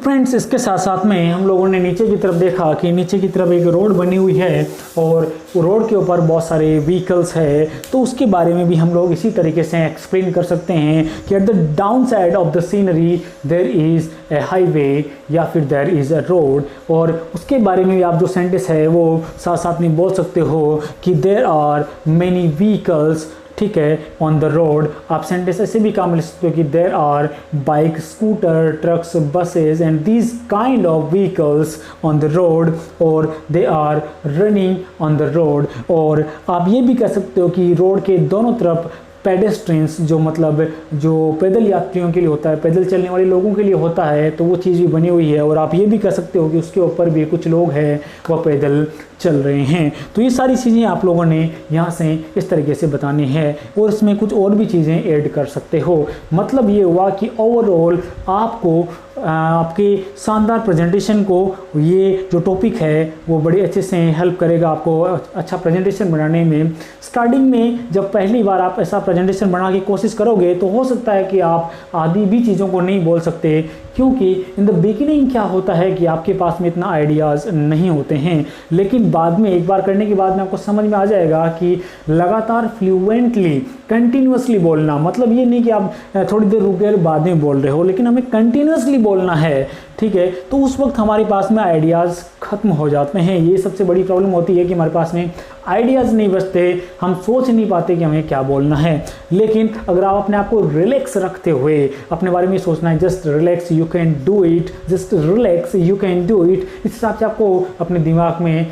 Friends इसके साथ साथ में हम लोगों ने नीचे की तरफ देखा कि नीचे की तरफ एक रोड बनी हुई है और रोड के ऊपर बहुत सारे व्हीकल्स है, तो उसके बारे में भी हम लोग इसी तरीके से एक्सप्लेन कर सकते हैं कि at the down side of the scenery there is a highway या फिर देयर इज़ अ रोड। और उसके बारे में भी आप जो सेंटेंस है वो साथ साथ में बोल सकते हो कि देयर आर मेनी व्हीकल्स, ठीक है, ऑन द रोड। आप सेंटेंस ऐसे भी काम लिख सकते हो कि there are bike, scooter, trucks, buses and these kind of vehicles on the road और they are running on the road. और आप ये भी कह सकते हो कि रोड के दोनों तरफ पेडेस्ट्रियंस, जो मतलब जो पैदल यात्रियों के लिए होता है, पैदल चलने वाले लोगों के लिए होता है, तो वो चीज़ भी बनी हुई है। और आप ये भी कह सकते हो कि उसके ऊपर भी कुछ लोग हैं वह पैदल चल रहे हैं। तो ये सारी चीज़ें आप लोगों ने यहाँ से इस तरीके से बतानी है और इसमें कुछ और भी चीज़ें ऐड कर सकते हो। मतलब ये हुआ कि ओवरऑल आपको आपके शानदार प्रेजेंटेशन को ये जो टॉपिक है वो बड़ी अच्छे से हेल्प करेगा आपको अच्छा प्रेजेंटेशन बनाने में। स्टार्टिंग में जब पहली बार आप ऐसा प्रेजेंटेशन बनाने की कोशिश करोगे तो हो सकता है कि आप आधी भी चीज़ों को नहीं बोल सकते, क्योंकि इन द बिगिनिंग क्या होता है कि आपके पास में इतना आइडियाज़ नहीं होते हैं। लेकिन बाद में एक बार करने के बाद में आपको समझ में आ जाएगा कि लगातार फ्लुएंटली कंटिन्यूसली बोलना, मतलब ये नहीं कि आप थोड़ी देर रुक गए बाद में बोल रहे हो, लेकिन हमें कंटिन्यूसली बोलना है, ठीक है। तो उस वक्त हमारे पास में आइडियाज़ ख़त्म हो जाते हैं। ये सबसे बड़ी प्रॉब्लम होती है कि हमारे पास में आइडियाज़ नहीं बचते, हम सोच नहीं पाते कि हमें क्या बोलना है। लेकिन अगर आप अपने आप को रिलैक्स रखते हुए अपने बारे में सोचना है, just relax you can do it, just relax you can do it, इस हिसाब से आपको अपने दिमाग में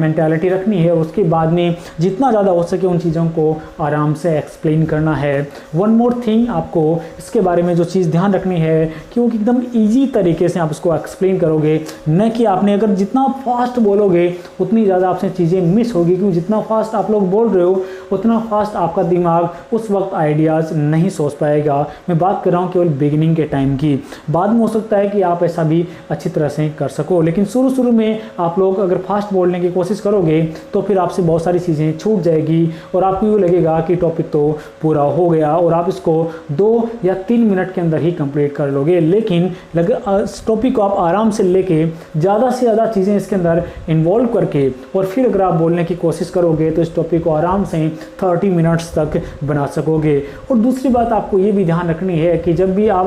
मेंटालिटी रखनी है। उसके बाद में जितना ज़्यादा हो सके उन चीज़ों को आराम से एक्सप्लेन करना है। वन मोर थिंग, आपको इसके बारे में जो चीज़ ध्यान रखनी है कि वो एकदम ईजी तरीके से आप उसको एक्सप्लेन करोगे, न कि आपने अगर जितना फास्ट बोलोगे उतनी ज़्यादा आपसे चीज़ें मिस होगी, क्योंकि जितना फास्ट आप लोग बोल रहे हो उतना फास्ट आपका दिमाग उस वक्त आइडियाज़ नहीं सोच पाएगा। मैं बात कर रहा हूँ केवल बिगिनिंग के टाइम की। बाद में हो सकता है कि आप ऐसा भी अच्छी तरह से कर सको, लेकिन शुरू में आप लोग अगर फास्ट बोलने की कोशिश करोगे तो फिर आपसे बहुत सारी चीज़ें छूट जाएगी और आपको यूँ लगेगा कि टॉपिक तो पूरा हो गया और आप इसको 2 या 3 मिनट के अंदर ही कंप्लीट कर लोगे। लेकिन इस टॉपिक को आप आराम से लेके ज़्यादा से ज़्यादा चीज़ें इसके अंदर इन्वॉल्व करके और फिर अगर आप बोलने की कोशिश करोगे तो इस टॉपिक को आराम से 30 मिनट्स तक बना सकोगे। और दूसरी बात आपको ये भी ध्यान रखनी है कि जब भी आप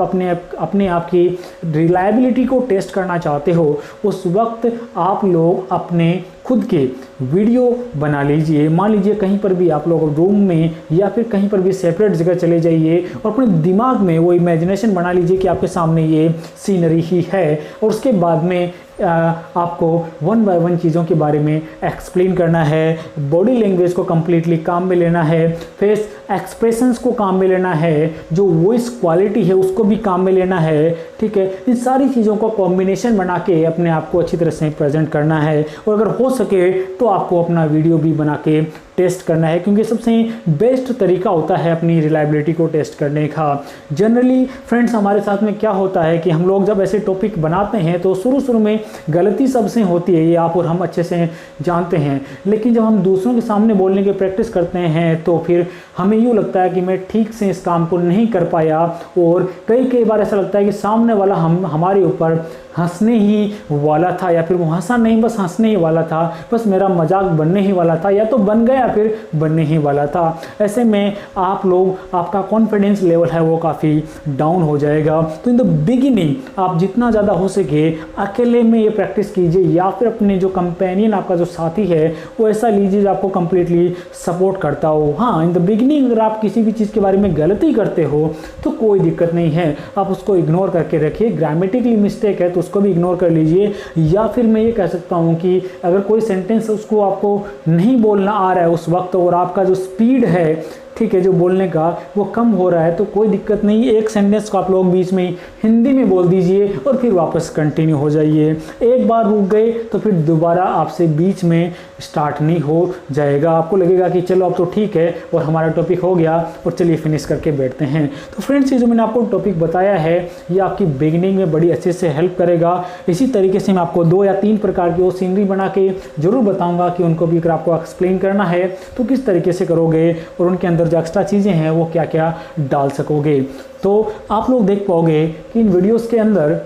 अपने आप की रिलायबिलिटी को टेस्ट करना चाहते हो उस वक्त आप लोग अपने खुद के वीडियो बना लीजिए। मान लीजिए कहीं पर भी आप लोग रूम में या फिर कहीं पर भी सेपरेट जगह चले जाइए और अपने दिमाग में वो इमेजिनेशन बना लीजिए कि आपके सामने ये सीनरी ही है, और उसके बाद में आपको 1 बाय 1 चीज़ों के बारे में एक्सप्लेन करना है। बॉडी लैंग्वेज को कम्प्लीटली काम में लेना है, फेस एक्सप्रेशंस को काम में लेना है, जो वॉइस क्वालिटी है उसको भी काम में लेना है, ठीक है। इन सारी चीज़ों को कॉम्बिनेशन बना के अपने आप को अच्छी तरह से प्रेजेंट करना है। और अगर हो सके तो आपको अपना वीडियो भी बना के टेस्ट करना है, क्योंकि सबसे बेस्ट तरीका होता है अपनी रिलायबिलिटी को टेस्ट करने का। जनरली फ्रेंड्स हमारे साथ में क्या होता है कि हम लोग जब ऐसे टॉपिक बनाते हैं तो शुरू में गलती सबसे होती है, ये आप और हम अच्छे से जानते हैं। लेकिन जब हम दूसरों के सामने बोलने की प्रैक्टिस करते हैं तो फिर हमें यूँ लगता है कि मैं ठीक से इस काम को नहीं कर पाया, और कई बार ऐसा लगता है कि सामने वाला हमारे ऊपर हंसने ही वाला था, या फिर वो हंसा नहीं बस हंसने ही वाला था, बस मेरा मजाक बनने ही वाला था, या तो बन गया फिर बनने ही वाला था। ऐसे में आप लोग आपका कॉन्फिडेंस लेवल है वो काफ़ी डाउन हो जाएगा। तो इन द बिगिनिंग आप जितना ज़्यादा हो सके अकेले में ये प्रैक्टिस कीजिए, या फिर अपने जो कंपेनियन आपका जो साथी है वो ऐसा लीजिए जो आपको कंप्लीटली सपोर्ट करता हो। हाँ, इन द बिगिनिंग अगर आप किसी भी चीज़ के बारे में गलती करते हो तो कोई दिक्कत नहीं है, आप उसको इग्नोर करके रखिए। ग्रामेटिकली मिस्टेक है तो उसको भी इग्नोर कर लीजिए। या फिर मैं ये कह सकता हूँ कि अगर कोई सेंटेंस उसको आपको नहीं बोलना आ रहा है उस वक्त, और आपका जो स्पीड है, ठीक है, जो बोलने का वो कम हो रहा है, तो कोई दिक्कत नहीं। एक सेंटेंस को आप लोग बीच में हिंदी में बोल दीजिए और फिर वापस कंटिन्यू हो जाइए। एक बार रुक गए तो फिर दोबारा आपसे बीच में स्टार्ट नहीं हो जाएगा। आपको लगेगा कि चलो अब तो ठीक है और हमारा टॉपिक हो गया और चलिए फिनिश करके बैठते हैं। तो फ्रेंड्स, ये जो मैंने आपको टॉपिक बताया है ये आपकी बिगिनिंग में बड़ी अच्छे से हेल्प करेगा। इसी तरीके से मैं आपको 2 या 3 प्रकार की वो सीनरी बना के ज़रूर बताऊँगा कि उनको भी अगर आपको एक्सप्लेन करना है तो किस तरीके से करोगे और उनके अंदर जो एक्स्ट्रा चीज़ें हैं वो क्या क्या डाल सकोगे। तो आप लोग देख पाओगे कि इन वीडियोस के अंदर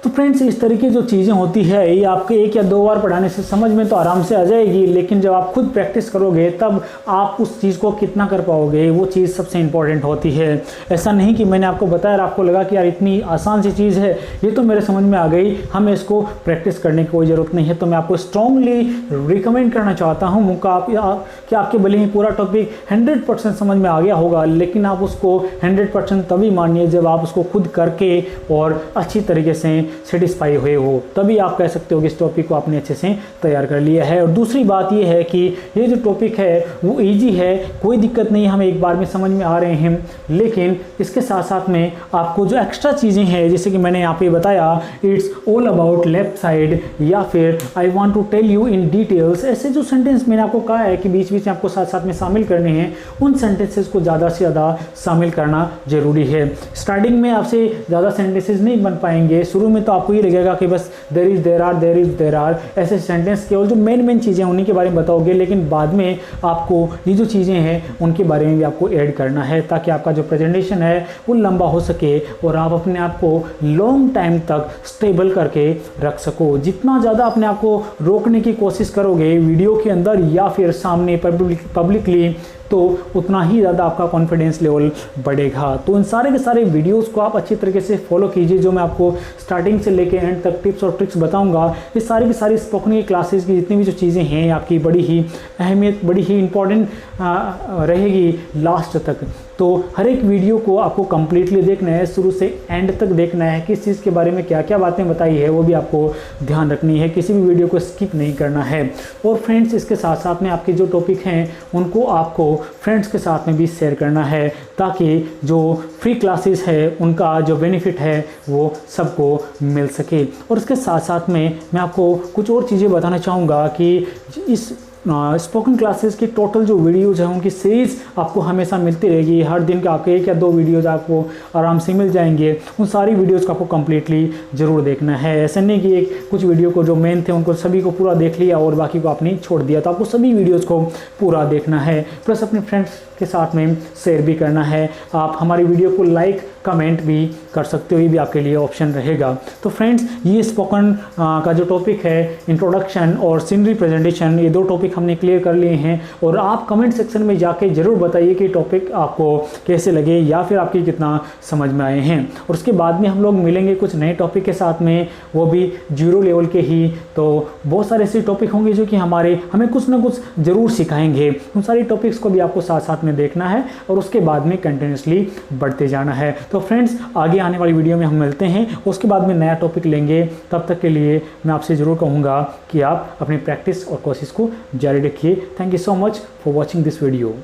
तो फ्रेंड्स इस तरीके जो चीज़ें होती है ये आपके 1 या 2 बार पढ़ाने से समझ में तो आराम से आ जाएगी, लेकिन जब आप खुद प्रैक्टिस करोगे तब आप उस चीज़ को कितना कर पाओगे, वो चीज़ सबसे इंपॉर्टेंट होती है। ऐसा नहीं कि मैंने आपको बताया और आपको लगा कि यार इतनी आसान सी चीज़ है, ये तो मेरे समझ में आ गई, हमें इसको प्रैक्टिस करने की कोई ज़रूरत नहीं है। तो मैं आपको स्ट्रांगली रिकमेंड करना चाहता हूँ कि आपके भले ही पूरा टॉपिक 100% समझ में आ गया होगा, लेकिन आप उसको 100% तभी मानिए जब आप उसको खुद करके और अच्छी तरीके से सेटिस्फाई हुए हो, तभी आप कह सकते हो कि इस टॉपिक को आपने अच्छे से तैयार कर लिया है। और दूसरी बात ये है कि ये जो टॉपिक है वो इजी है, कोई दिक्कत नहीं, हमें एक बार में समझ में आ रहे हैं, लेकिन इसके साथ साथ में आपको जो एक्स्ट्रा चीज़ें हैं जैसे कि मैंने यहाँ पे बताया it's all about left side या फिर I want to tell you in details, ऐसे जो सेंटेंस मैंने आपको कहा है कि बीच बीच में आपको साथ साथ में शामिल करने हैं, उन सेंटेंसेस को ज़्यादा से ज़्यादा शामिल करना जरूरी है। स्टार्टिंग में आपसे ज़्यादा सेंटेंसेस नहीं बन पाएंगे, शुरू में तो आपको ये लगेगा कि बस देयर इज़ देयर आर ऐसे सेंटेंस केवल जो मेन चीज़ें उन्हीं के बारे में बताओगे, लेकिन बाद में आपको ये जो चीज़ें हैं उनके बारे में भी आपको ऐड करना है ताकि आपका जो प्रेजेंटेशन है वो लंबा हो सके और आप अपने आप को लॉन्ग टाइम तक स्टेबल करके रख सको। जितना ज़्यादा अपने आप को रोकने की कोशिश करोगे वीडियो के अंदर या फिर सामने पब्लिकली, तो उतना ही ज़्यादा आपका कॉन्फिडेंस लेवल बढ़ेगा। तो इन सारे के सारे वीडियोस को आप अच्छी तरीके से फॉलो कीजिए, जो मैं आपको स्टार्टिंग से लेके एंड तक टिप्स और ट्रिक्स बताऊंगा। ये सारी की सारी स्पोकन की क्लासेस की जितनी भी जो चीज़ें हैं आपकी बड़ी ही अहमियत, बड़ी ही इम्पॉर्टेंट रहेगी लास्ट तक। तो हर एक वीडियो को आपको कंप्लीटली देखना है, शुरू से एंड तक देखना है, किस चीज़ के बारे में क्या क्या बातें बताई है वो भी आपको ध्यान रखनी है, किसी भी वीडियो को स्किप नहीं करना है। और फ्रेंड्स इसके साथ साथ में आपके जो टॉपिक हैं उनको आपको फ्रेंड्स के साथ में भी शेयर करना है ताकि जो फ्री क्लासेस है उनका जो बेनिफिट है वो सबको मिल सके। और इसके साथ साथ में मैं आपको कुछ और चीज़ें बताना चाहूँगा कि इस स्पोकन क्लासेस की टोटल जो वीडियोज़ हैं उनकी सीरीज़ आपको हमेशा मिलती रहेगी। हर दिन के आपके 1 या 2 वीडियोज़ आपको आराम से मिल जाएंगे। उन सारी वीडियोज़ को आपको कम्प्लीटली ज़रूर देखना है। ऐसा नहीं कि कुछ वीडियो को जो मेन थे उनको सभी को पूरा देख लिया और बाकी को आपने छोड़ दिया, तो आपको सभी वीडियोज़ को पूरा देखना है, प्लस अपने फ्रेंड्स के साथ में शेयर भी करना है। आप हमारी वीडियो को लाइक कमेंट भी कर सकते हो, ये भी आपके लिए ऑप्शन रहेगा। तो फ्रेंड्स ये स्पोकन का जो टॉपिक है इंट्रोडक्शन और सीनरी प्रेजेंटेशन, ये 2 टॉपिक हमने क्लियर कर लिए हैं। और आप कमेंट सेक्शन में जाके ज़रूर बताइए कि टॉपिक आपको कैसे लगे या फिर आपकी कितना समझ में आए हैं। और उसके बाद में हम लोग मिलेंगे कुछ नए टॉपिक के साथ में, वो भी 0 लेवल के ही। तो बहुत सारे ऐसे टॉपिक होंगे जो कि हमें कुछ ना कुछ ज़रूर सिखाएंगे। उन सारी टॉपिक्स को भी आपको साथ साथ में देखना है और उसके बाद में कंटिन्यूसली बढ़ते जाना है। तो फ्रेंड्स आगे आने वाली वीडियो में हम मिलते हैं, उसके बाद में नया टॉपिक लेंगे। तब तक के लिए मैं आपसे ज़रूर कहूँगा कि आप अपनी प्रैक्टिस और कोशिश को जारी रखिए। Thank you so much for watching this video.